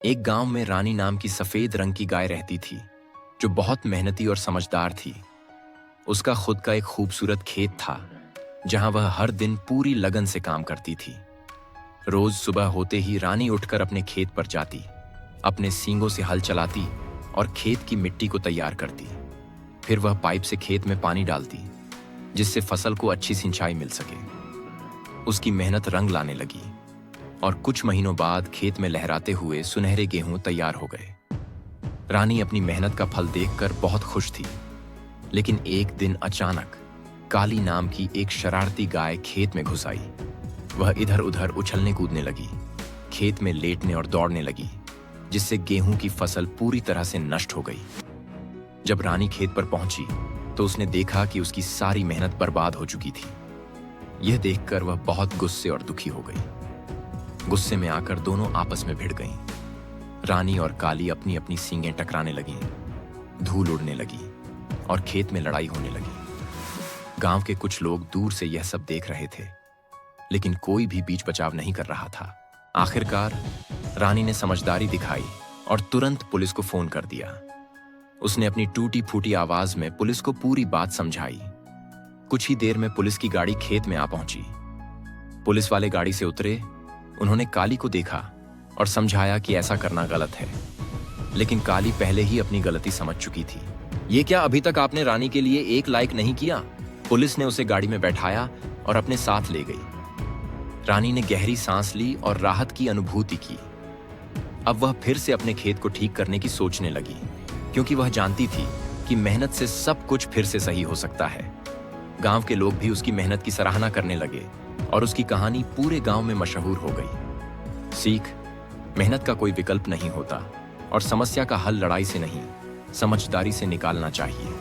एक गांव में रानी नाम की सफेद रंग की गाय रहती थी, जो बहुत मेहनती और समझदार थी। उसका खुद का एक खूबसूरत खेत था, जहां वह हर दिन पूरी लगन से काम करती थी। रोज सुबह होते ही रानी उठकर अपने खेत पर जाती, अपने सींगों से हल चलाती और खेत की मिट्टी को तैयार करती। फिर वह पाइप से खेत में पानी डालती, जिससे फसल को अच्छी सिंचाई मिल सके। उसकी मेहनत रंग लाने लगी और कुछ महीनों बाद खेत में लहराते हुए सुनहरे गेहूं तैयार हो गए। रानी अपनी मेहनत का फल देखकर बहुत खुश थी, लेकिन एक दिन अचानक काली नाम की एक शरारती गाय खेत में घुस आई। वह इधर उधर उछलने कूदने लगी, खेत में लेटने और दौड़ने लगी, जिससे गेहूं की फसल पूरी तरह से नष्ट हो गई। जब रानी खेत पर पहुंची तो उसने देखा कि उसकी सारी मेहनत बर्बाद हो चुकी थी। यह देखकर वह बहुत गुस्से और दुखी हो गई। गुस्से में आकर दोनों आपस में भिड़ गईं। रानी और काली अपनी अपनी सींगें टकराने लगीं, धूल उड़ने लगी और खेत में लड़ाई होने लगी। गांव के कुछ लोग दूर से यह सब देख रहे थे, लेकिन कोई भी बीच बचाव नहीं कर रहा था। आखिरकार रानी ने समझदारी दिखाई और तुरंत पुलिस को फोन कर दिया। उसने अपनी टूटी फूटी आवाज में पुलिस को पूरी बात समझाई। कुछ ही देर में पुलिस की गाड़ी खेत में आ पहुंची। पुलिस वाले गाड़ी से उतरे। उन्होंने काली को देखा और समझाया कि ऐसा करना गलत है, लेकिन काली पहले ही अपनी गलती समझ चुकी थी। ये क्या, अभी तक आपने रानी के लिए एक लाइक नहीं किया? पुलिस ने उसे गाड़ी में बैठाया और अपने साथ ले गई। रानी ने गहरी सांस ली और राहत की अनुभूति की। अब वह फिर से अपने खेत को ठीक करने की सोचने लगी, क्योंकि वह जानती थी कि मेहनत से सब कुछ फिर से सही हो सकता है। गांव के लोग भी उसकी मेहनत की सराहना करने लगे और उसकी कहानी पूरे गांव में मशहूर हो गई। सीख: मेहनत का कोई विकल्प नहीं होता और समस्या का हल लड़ाई से नहीं, समझदारी से निकालना चाहिए।